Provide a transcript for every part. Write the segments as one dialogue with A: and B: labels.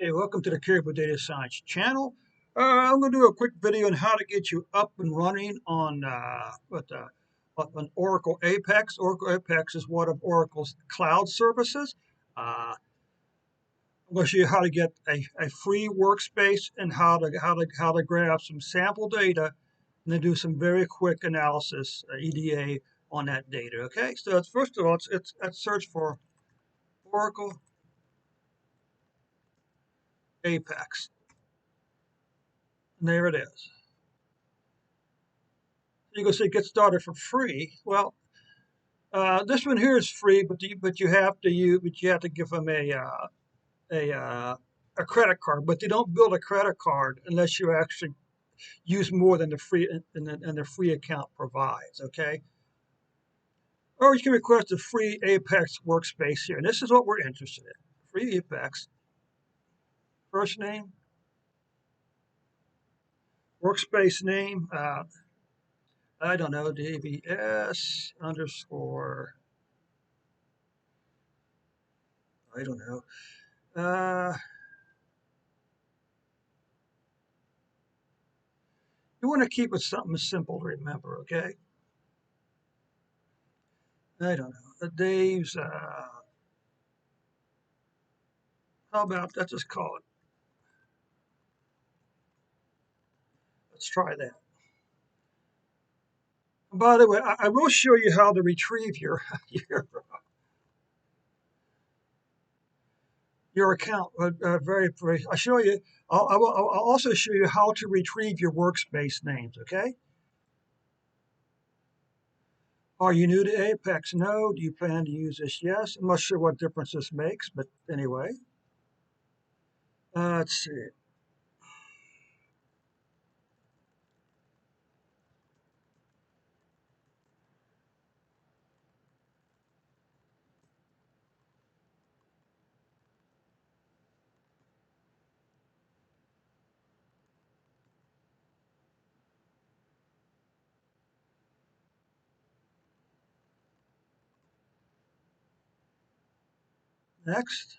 A: Hey, welcome to the Caribou Data Science channel. I'm going to do a quick video on how to get you up and running on Oracle Apex. Oracle Apex is one of Oracle's cloud services. I'm going to show you how to get a free workspace and how to grab some sample data and then do some very quick analysis, EDA on that data. Okay, so first of all, let's search for Oracle Apex. And there it is. You can say get started for free. Well, this one here is free, but you have to give them a a credit card. But they don't build a credit card unless you actually use more than the free account provides. Okay, or you can request a free Apex workspace here, and this is what we're interested in: free Apex. First name, workspace name. I don't know, DBS underscore. I don't know. You want to keep it something simple to remember, okay? I don't know. Dave's, how about, let's just call it. Let's try that. And by the way, I will show you how to retrieve your, your account very. I'll show you, I'll also show you how to retrieve your workspace names, okay? Are you new to Apex? No. Do you plan to use this? Yes. I'm not sure what difference this makes, but anyway. Let's see. Next.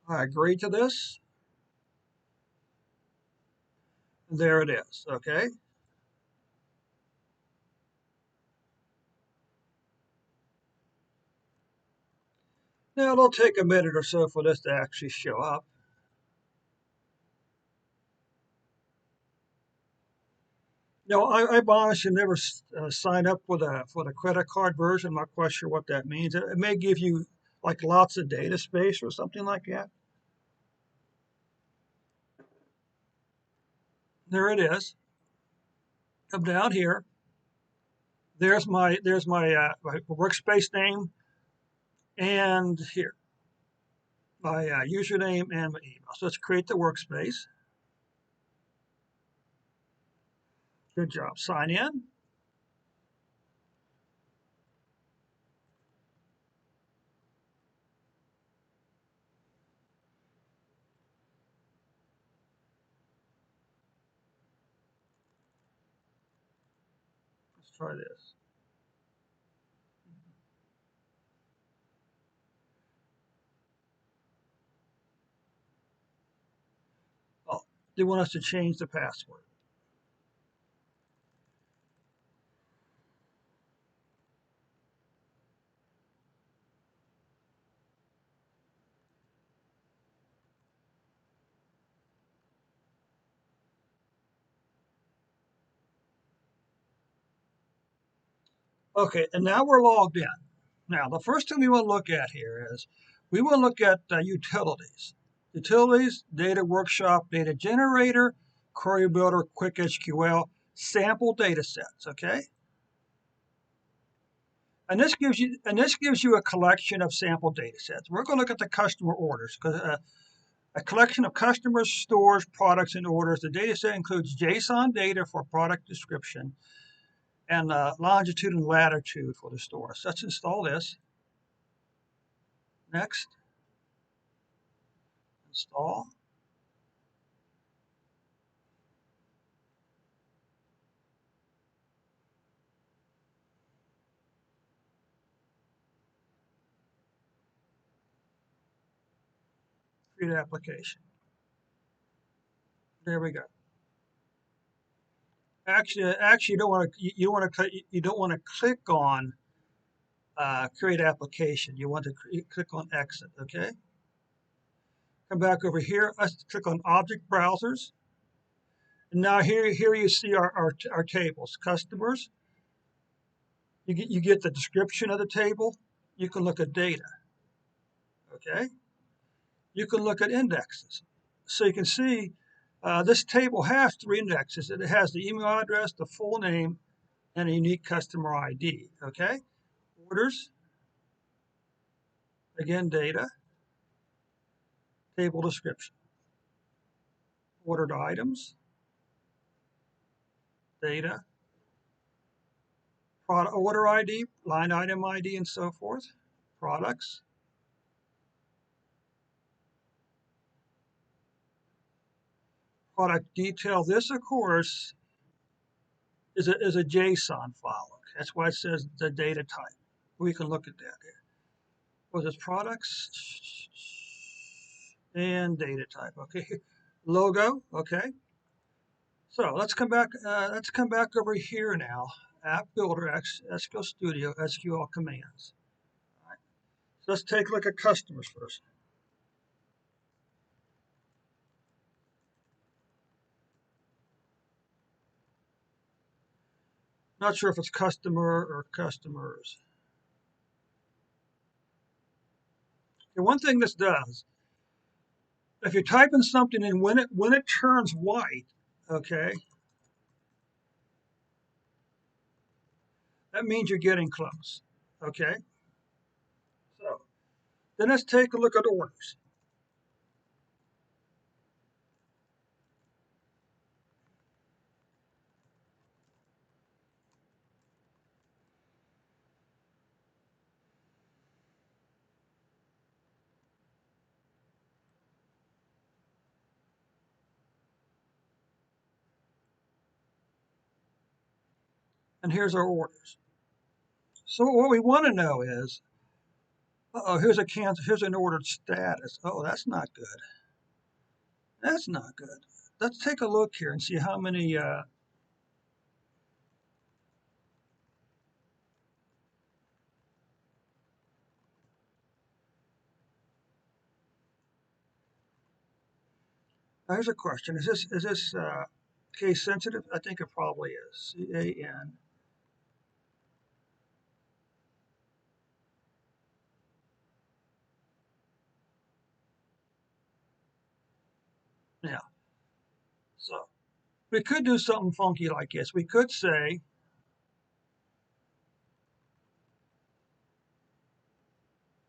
A: I agree to this. There it is, okay? Now it'll take a minute or so for this to actually show up. No, I've honestly never signed up for the credit card version. I'm not quite sure what that means. It may give you like lots of data space or something like that. There it is. Come down here. My workspace name, and here my username and my email. So let's create the workspace. Good job. Sign in. Let's try this. Oh, they want us to change the password. Okay, and now we're logged in. Now, the first thing we want to look at here is we want to look at utilities. Utilities, data workshop, data generator, query builder, quick SQL, sample data sets, okay? And this gives you a collection of sample data sets. We're going to look at the customer orders because a collection of customers, stores, products, and orders. The data set includes JSON data for product description and longitude and latitude for the store. So let's install this. Next, install. Create application. There we go. Actually, you don't want to you don't want to click on create application. You want to click on exit. Okay. Come back over here. Let's click on object browsers. And now here you see our tables. Customers. You get the description of the table. You can look at data. Okay. You can look at indexes. So you can see this table has 3 indexes. It has the email address, the full name, and a unique customer ID. Okay. Orders. Again, data. Table description. Ordered items. Data. Product order ID, line item ID, and so forth. Products. Product detail. This, of course, is a JSON file. That's why it says the data type. We can look at that here. Was it products and data type? Okay. Logo. Okay. So let's come back. Let's come back over here now. App Builder, SQL Studio, SQL commands. All right. So let's take a look at customers first. Not sure if it's customer or customers. And one thing this does, if you're typing something in, when it turns white, okay, that means you're getting close. Okay. So then let's take a look at orders. And here's our orders. So what we want to know is, here's a cancel. Here's an ordered status. Oh, that's not good. That's not good. Let's take a look here and see how many. Here's a question. Is this case sensitive? I think it probably is. CAN. Yeah. So we could do something funky like this. We could say,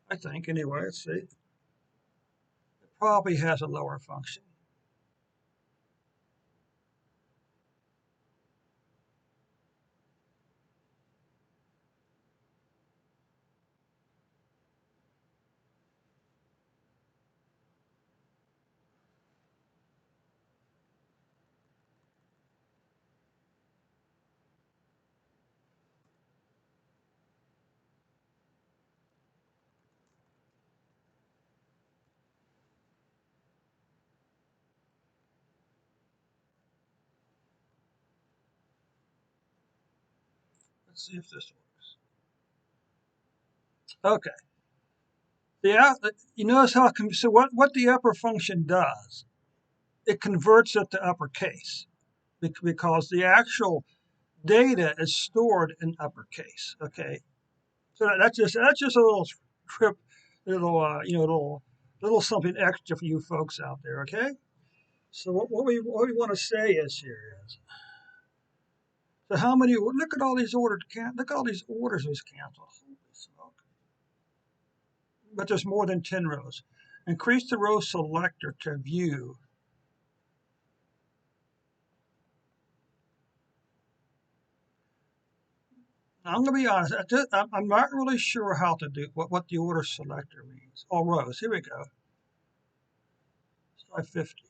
A: I think anyway, let's see. It probably has a lower function. Let's see if this works. Okay. Yeah, you notice how so what the upper function does, it converts it to uppercase because the actual data is stored in uppercase. Okay, so that's just a little trip, little something extra for you folks out there. Okay, so what we want to say is here is, so how many? Look at all these look at all these orders was canceled. Holy smoke! But there's more than 10 rows. Increase the row selector to view. Now, I'm going to be honest. I'm not really sure how to do what the order selector means. All rows. Here we go. Let's try 50.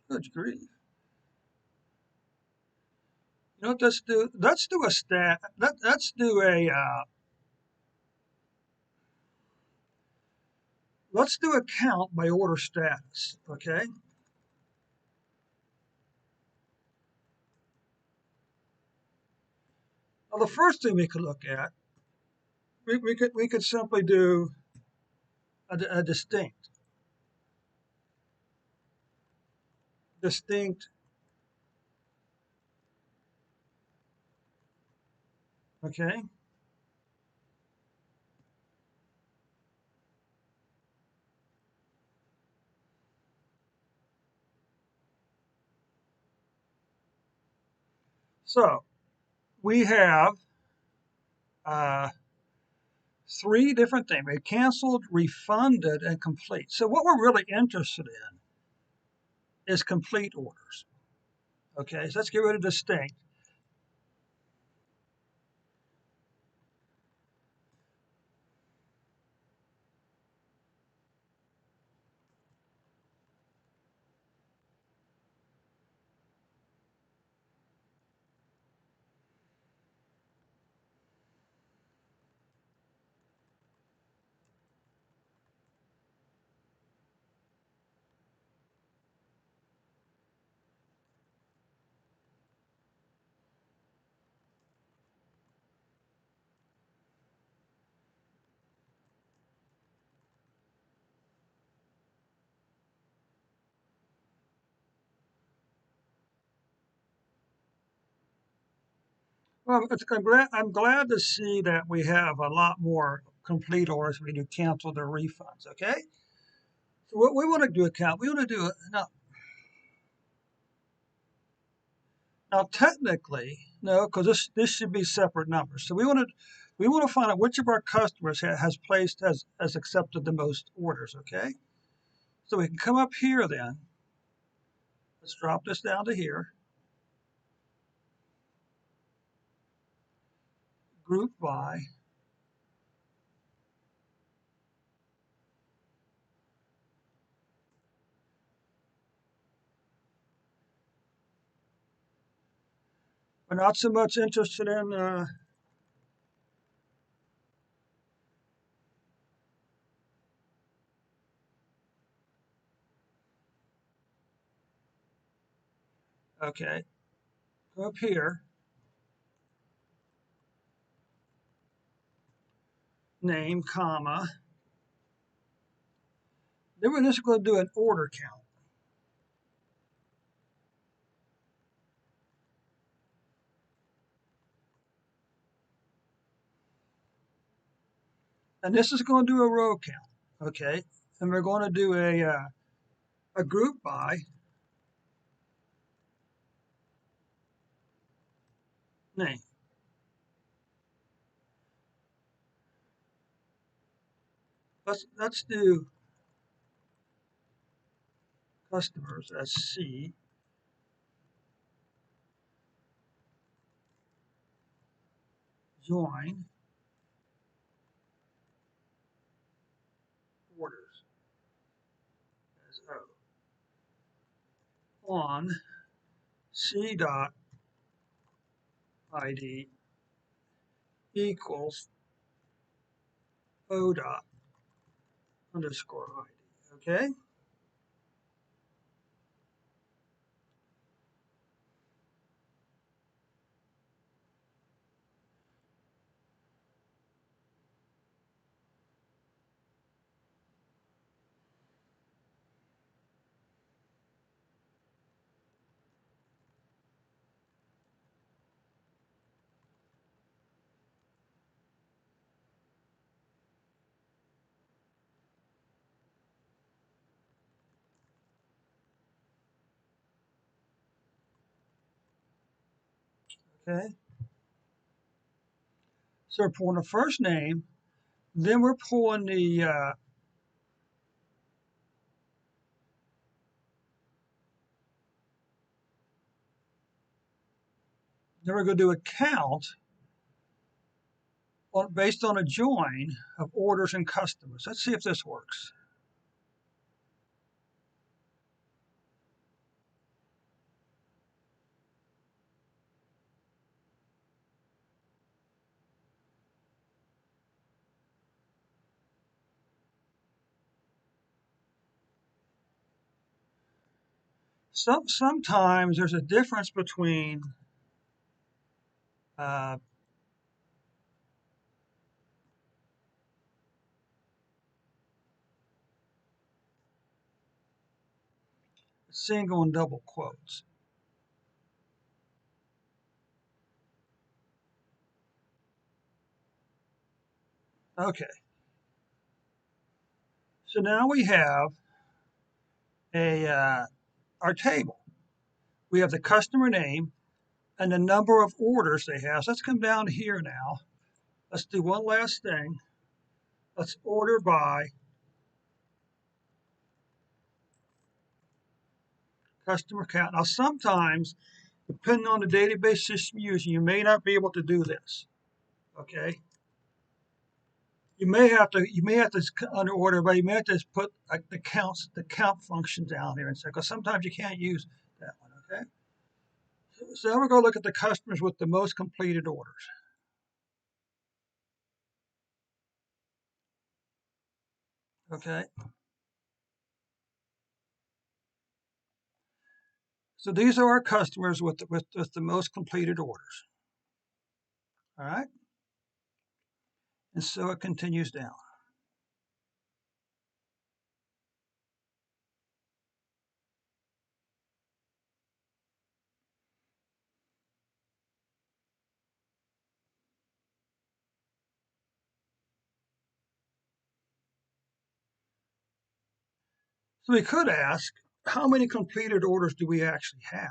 A: Good grief. You know what, let's do a stat. Let's do a count by order status. Okay. Now the first thing we could look at, we could simply do a distinct. Okay. So we have uh, three different things. We canceled, refunded, and complete. So what we're really interested in is complete orders. Okay, so let's get rid of distinct. Well, I'm glad to see that we have a lot more complete orders. We do cancel the refunds. Okay, so what we want to do account. We want to do it now. Technically, no, because this should be separate numbers. So we want to find out which of our customers has accepted the most orders. Okay, so we can come up here then. Let's drop this down to here. Group by. We're not so much interested in. Okay, go up here. Name, comma. Then we're just going to do an order count. And this is going to do a row count. Okay, and we're going to do a group by name. Let's do customers as C, join orders as O on C dot ID equals O dot underscore ID. Okay, okay. So we're pulling the first name, then we're pulling then we're going to do a count based on a join of orders and customers. Let's see if this works. Sometimes there's a difference between uh, single and double quotes. Okay, so now we have our table. We have the customer name and the number of orders they have. So let's come down here now. Let's do one last thing. Let's order by customer count. Now, sometimes, depending on the database system you're using, you may not be able to do this. Okay, you may have to under order, but you may have to just put like the count function down here and say, because sometimes you can't use that one. Okay, so now we're going to look at the customers with the most completed orders. Okay, so these are our customers with the most completed orders. All right, and so it continues down. So we could ask, how many completed orders do we actually have?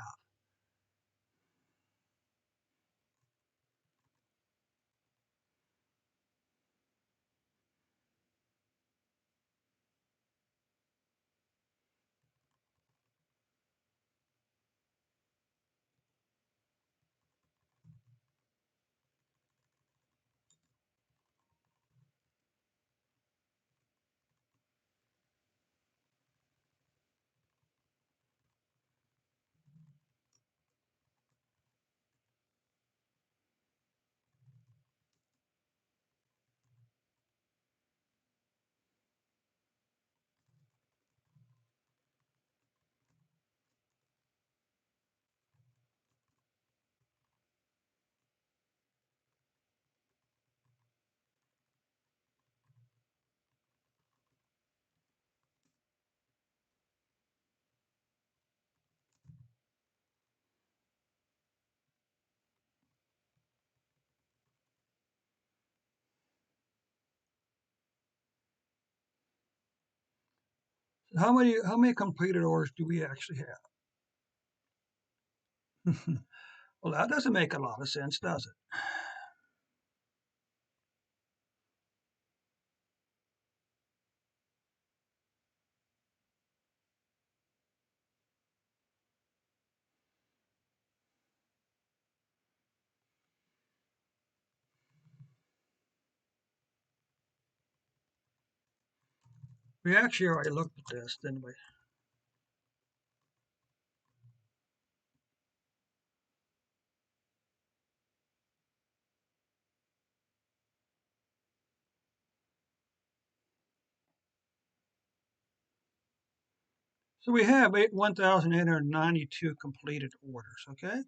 A: How many completed orders do we actually have? Well, that doesn't make a lot of sense, does it? We actually already looked at this, didn't we? So we have 1,892 completed orders, okay?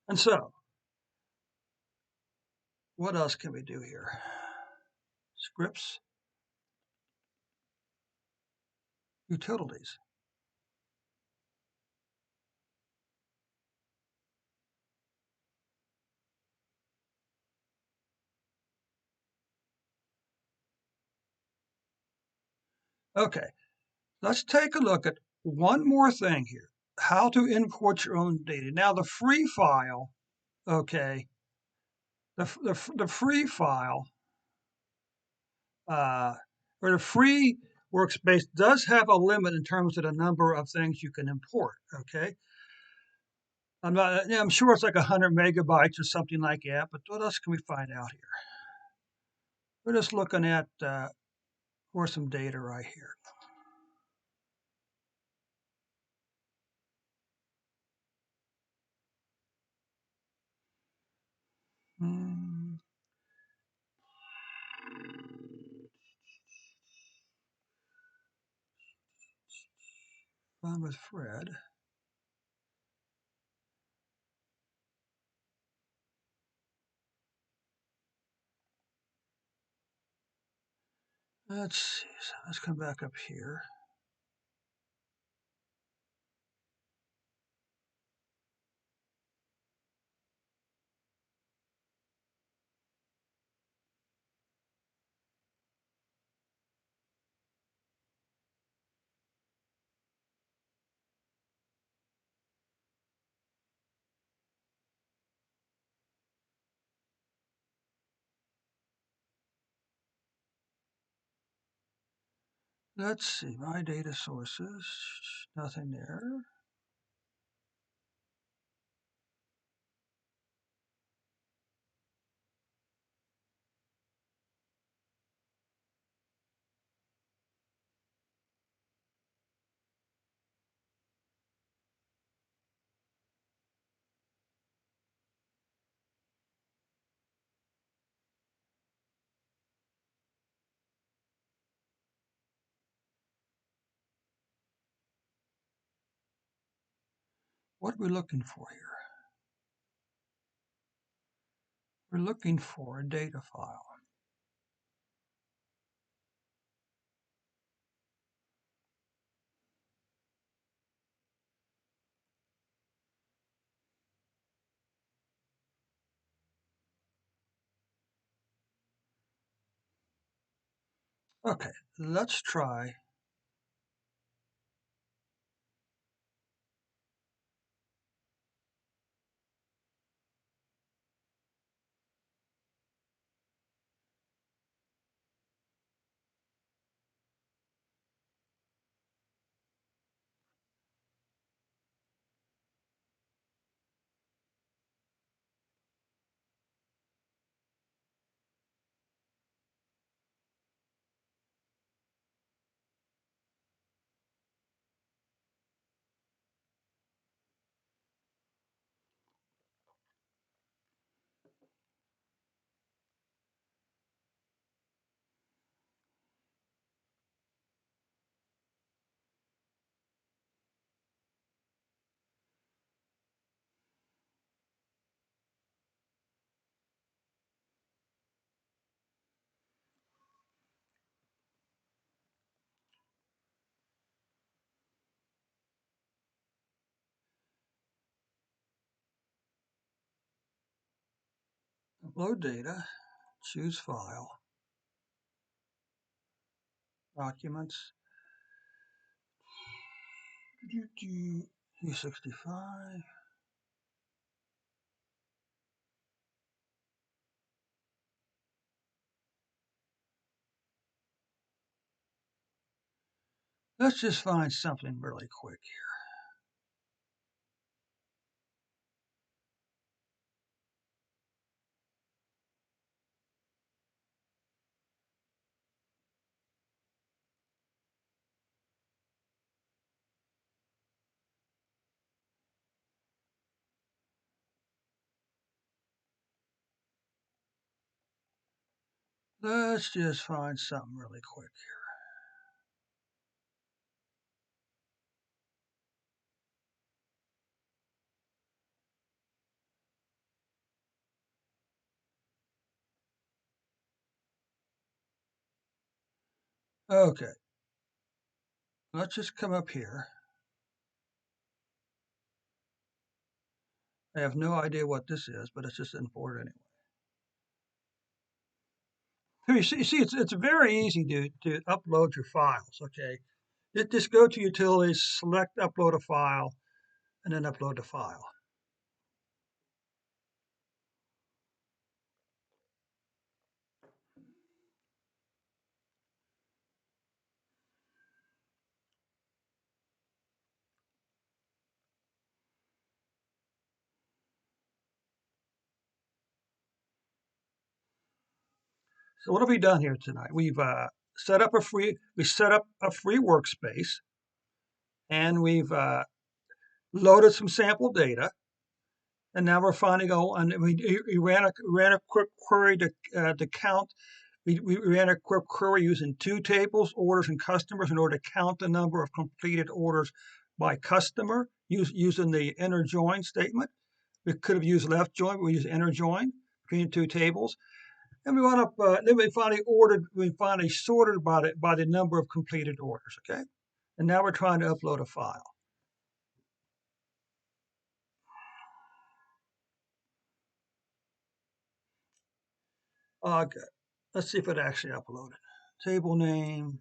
A: And so, what else can we do here? Scripts, utilities. Okay, let's take a look at one more thing here. How to import your own data. Now, the free file, okay, the free file, uh, or the free workspace does have a limit in terms of the number of things you can import, okay? I'm sure it's like 100 megabytes or something like that, but what else can we find out here? We're just looking at for some data right here. Hmm. Fun with Fred. Let's see. So let's come back up here. Let's see. My data sources. Nothing there. What are we looking for here? We're looking for a data file. Okay, let's try. Upload data, choose file, documents, U65. Let's just find something really quick here. Let's just find something really quick here. Okay, let's just come up here. I have no idea what this is, but it's just important anyway. So you see it's very easy to upload your files, okay? Just go to Utilities, select Upload a File, and then upload the file. So what have we done here tonight? We've set up a free workspace, and we've loaded some sample data, and now we're finding and we ran a quick query to count. We ran a quick query using two tables, orders and customers, in order to count the number of completed orders by customer using the inner join statement. We could have used left join, but we use inner join between the two tables. And we wound up, then we finally sorted by the number of completed orders, okay? And now we're trying to upload a file. Good. Let's see if it actually uploaded. Table name.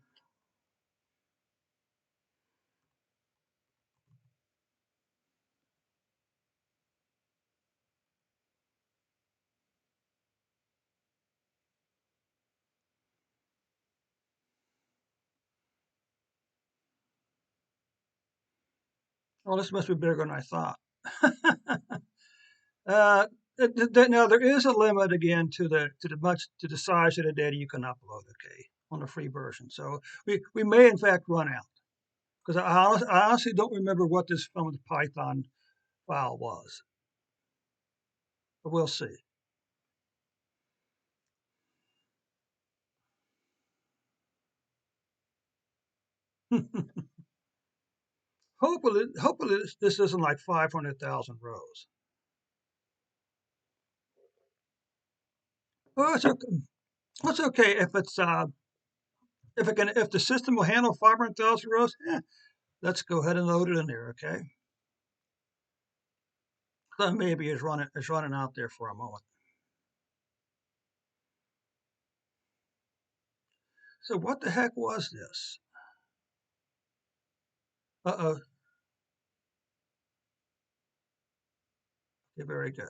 A: Oh, this must be bigger than I thought. uh, Now there is a limit again to the size of the data you can upload. Okay, on the free version. So we may in fact run out because I honestly don't remember what this from the Python file was, but we'll see. Hopefully this isn't like 500,000 rows. Oh, it's okay if it's if the system will handle 500,000 rows. Let's go ahead and load it in there. Okay, so maybe it's running out there for a moment. So what the heck was this? Uh-oh. Okay, very good.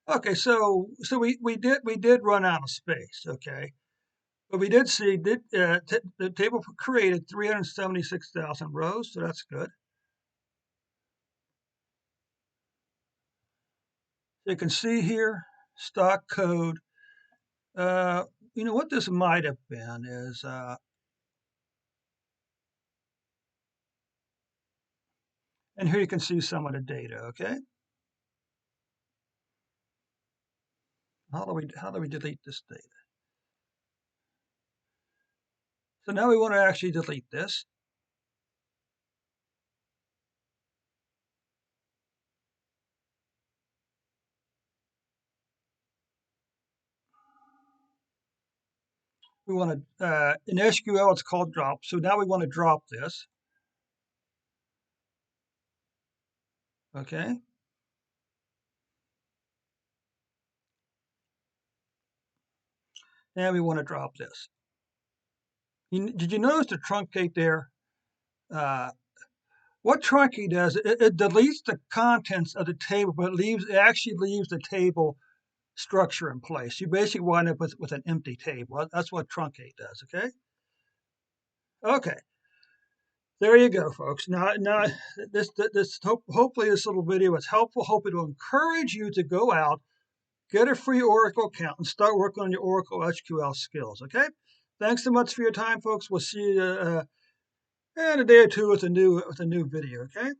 A: Okay, so we did run out of space. Okay, but we did see the table created 376,000 rows, so that's good. So you can see here stock code. Uh, you know what this might have been is and here you can see some of the data. Okay, how do we delete this data? So now we want to actually delete this. We want to in SQL it's called drop. So now we want to drop this. Okay. And we want to drop this. Did you notice the truncate there? Uh, what truncate does, it deletes the contents of the table, but it actually leaves the table structure in place. You basically wind up with an empty table. That's what truncate does, okay? Okay, there you go, folks. Now hopefully this little video is helpful. Hope it will encourage you to go out, get a free Oracle account, and start working on your Oracle SQL skills, okay? Thanks so much for your time, folks. We'll see you in a day or two with a new video, okay?